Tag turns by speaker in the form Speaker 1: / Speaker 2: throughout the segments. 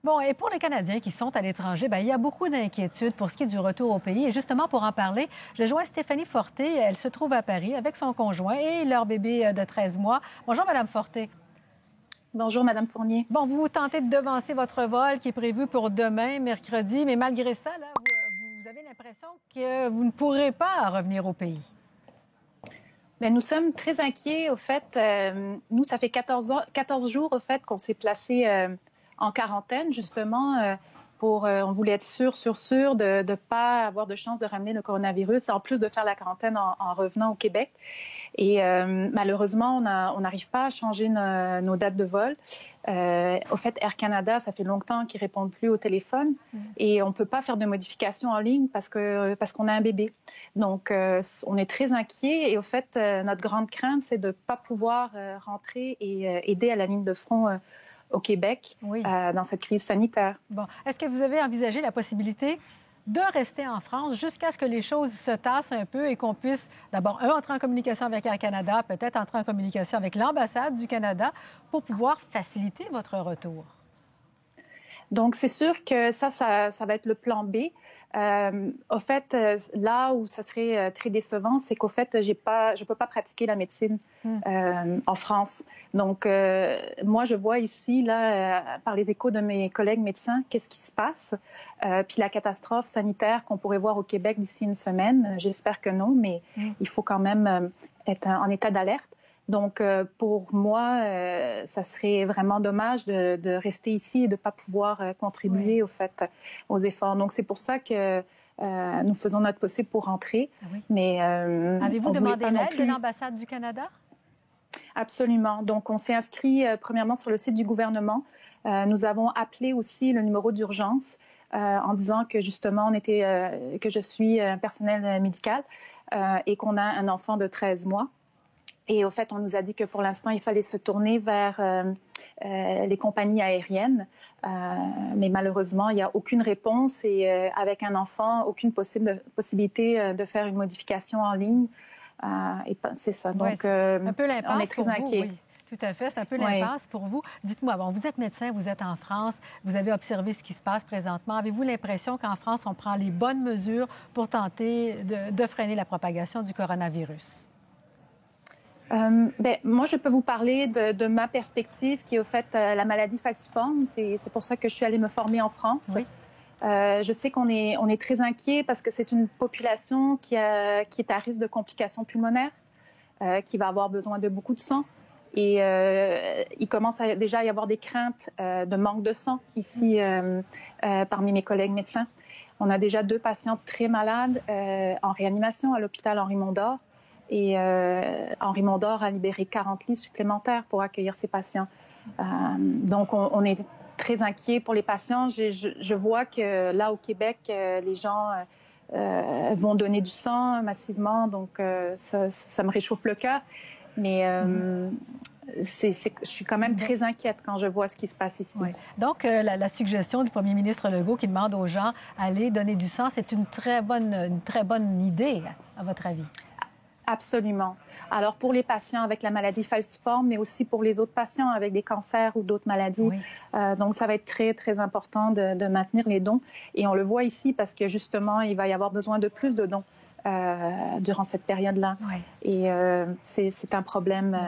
Speaker 1: Bon, et pour les Canadiens qui sont à l'étranger, il y a beaucoup d'inquiétudes pour ce qui est du retour au pays. Et justement, pour en parler, je joins Stéphanie Forté. Elle se trouve à Paris avec son conjoint et leur bébé de 13 mois. Bonjour, Madame Forté.
Speaker 2: Bonjour, Madame Fournier.
Speaker 1: Bon, vous tentez de devancer votre vol qui est prévu pour demain, mercredi, mais malgré ça, là, vous avez l'impression que vous ne pourrez pas revenir au pays.
Speaker 2: Bien, nous sommes très inquiets. Au fait, nous, ça fait 14 jours au fait, qu'on s'est placé en quarantaine, justement, on voulait être sûr de ne pas avoir de chance de ramener le coronavirus, en plus de faire la quarantaine en revenant au Québec. Et malheureusement, on n'arrive pas à changer nos dates de vol. Au fait, Air Canada, ça fait longtemps qu'ils ne répondent plus au téléphone et on ne peut pas faire de modifications en ligne parce qu'on a un bébé. Donc, on est très inquiets et au fait, notre grande crainte, c'est de ne pas pouvoir rentrer et aider à la ligne de front au Québec dans cette crise sanitaire.
Speaker 1: Bon. Est-ce que vous avez envisagé la possibilité de rester en France jusqu'à ce que les choses se tassent un peu et qu'on puisse d'abord, entrer en communication avec Air Canada, peut-être entrer en communication avec l'ambassade du Canada pour pouvoir faciliter votre retour?
Speaker 2: Donc, c'est sûr que ça va être le plan B. Au fait, là où ça serait très décevant, c'est qu'au fait, je ne peux pas pratiquer la médecine en France. Donc, moi, je vois ici, là, par les échos de mes collègues médecins, qu'est-ce qui se passe. Puis la catastrophe sanitaire qu'on pourrait voir au Québec d'ici une semaine, j'espère que non, mais il faut quand même être en état d'alerte. Donc, pour moi, ça serait vraiment dommage de rester ici et de ne pas pouvoir contribuer au fait, aux efforts. Donc, c'est pour ça que nous faisons notre possible pour rentrer. Mais
Speaker 1: avez-vous demandé l'aide de l'ambassade du Canada?
Speaker 2: Absolument. Donc, on s'est inscrit premièrement sur le site du gouvernement. Nous avons appelé aussi le numéro d'urgence en disant que justement, que je suis un personnel médical et qu'on a un enfant de 13 mois. Et au fait, on nous a dit que pour l'instant, il fallait se tourner vers les compagnies aériennes. Mais malheureusement, il n'y a aucune réponse et avec un enfant, aucune possibilité de faire une modification en ligne. Et c'est ça. Donc,
Speaker 1: un peu
Speaker 2: on est très inquiets.
Speaker 1: Oui. Tout à fait, c'est un peu l'impasse pour vous. Dites-moi, bon, vous êtes médecin, vous êtes en France, vous avez observé ce qui se passe présentement. Avez-vous l'impression qu'en France, on prend les bonnes mesures pour tenter de freiner la propagation du coronavirus?
Speaker 2: Moi, je peux vous parler de ma perspective qui est au fait la maladie falciforme. C'est pour ça que je suis allée me former en France.
Speaker 1: Oui.
Speaker 2: Je sais qu'on est très inquiet parce que c'est une population qui est à risque de complications pulmonaires, qui va avoir besoin de beaucoup de sang. Et il commence déjà à y avoir des craintes de manque de sang ici parmi mes collègues médecins. On a déjà 2 patients très malades en réanimation à l'hôpital Henri-Mondor. Et Henri Mondor a libéré 40 lits supplémentaires pour accueillir ces patients. Donc, on est très inquiets pour les patients. Je vois que là, au Québec, les gens vont donner du sang massivement. Donc, ça me réchauffe le cœur. Mais je suis quand même très inquiète quand je vois ce qui se passe ici.
Speaker 1: Oui. Donc, la suggestion du premier ministre Legault qui demande aux gens d'aller donner du sang, c'est une très bonne idée, à votre avis?
Speaker 2: Absolument. Alors, pour les patients avec la maladie falciforme, mais aussi pour les autres patients avec des cancers ou d'autres maladies. Donc, ça va être très, très important de maintenir les dons. Et on le voit ici parce que, justement, il va y avoir besoin de plus de dons durant cette période-là. Et c'est un problème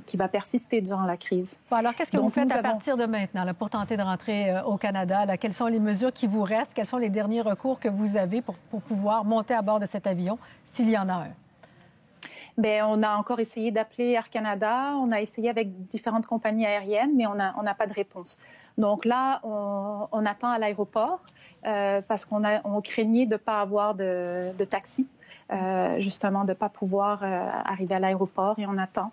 Speaker 2: qui va persister durant la crise.
Speaker 1: Bon, alors, qu'est-ce que vous faites à partir de maintenant là, pour tenter de rentrer au Canada? Là? Quelles sont les mesures qui vous restent? Quels sont les derniers recours que vous avez pour pouvoir monter à bord de cet avion, s'il y en a un?
Speaker 2: Bien, on a encore essayé d'appeler Air Canada, on a essayé avec différentes compagnies aériennes, mais on n'a pas de réponse. Donc là, on attend à l'aéroport parce qu'on craignait de ne pas avoir de taxi, justement de ne pas pouvoir arriver à l'aéroport et on attend.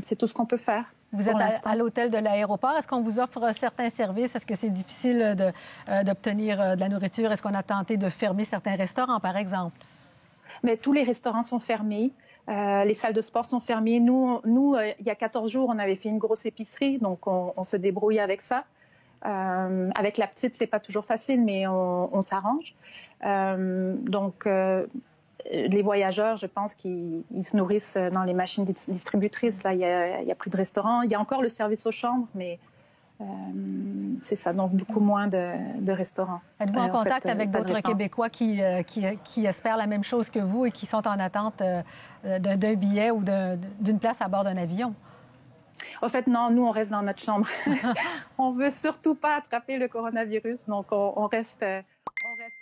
Speaker 2: C'est tout ce qu'on peut faire.
Speaker 1: Vous êtes à l'hôtel de l'aéroport. Est-ce qu'on vous offre certains services? Est-ce que c'est difficile d'obtenir de la nourriture? Est-ce qu'on a tenté de fermer certains restaurants, par exemple?
Speaker 2: Mais tous les restaurants sont fermés, les salles de sport sont fermées. Nous, il y a 14 jours, on avait fait une grosse épicerie, donc on se débrouille avec ça. Avec la petite, c'est pas toujours facile, mais on s'arrange. Donc, les voyageurs, je pense qu'ils se nourrissent dans les machines distributrices. Là, il y a plus de restaurants. Il y a encore le service aux chambres, mais c'est ça, donc beaucoup moins de restaurants.
Speaker 1: Êtes-vous en contact avec d'autres Québécois qui espèrent la même chose que vous et qui sont en attente d'un billet ou d'une place à bord d'un avion?
Speaker 2: En fait, non, nous, on reste dans notre chambre. On ne veut surtout pas attraper le coronavirus, donc on reste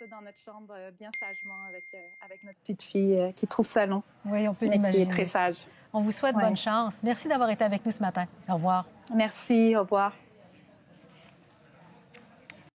Speaker 2: dans notre chambre bien sagement avec notre petite fille qui trouve ça long.
Speaker 1: Oui, on peut
Speaker 2: l'imaginer. Qui est
Speaker 1: l'imaginer.
Speaker 2: très sage.
Speaker 1: On vous souhaite bonne chance. Merci d'avoir été avec nous ce matin. Au revoir.
Speaker 2: Merci, au revoir.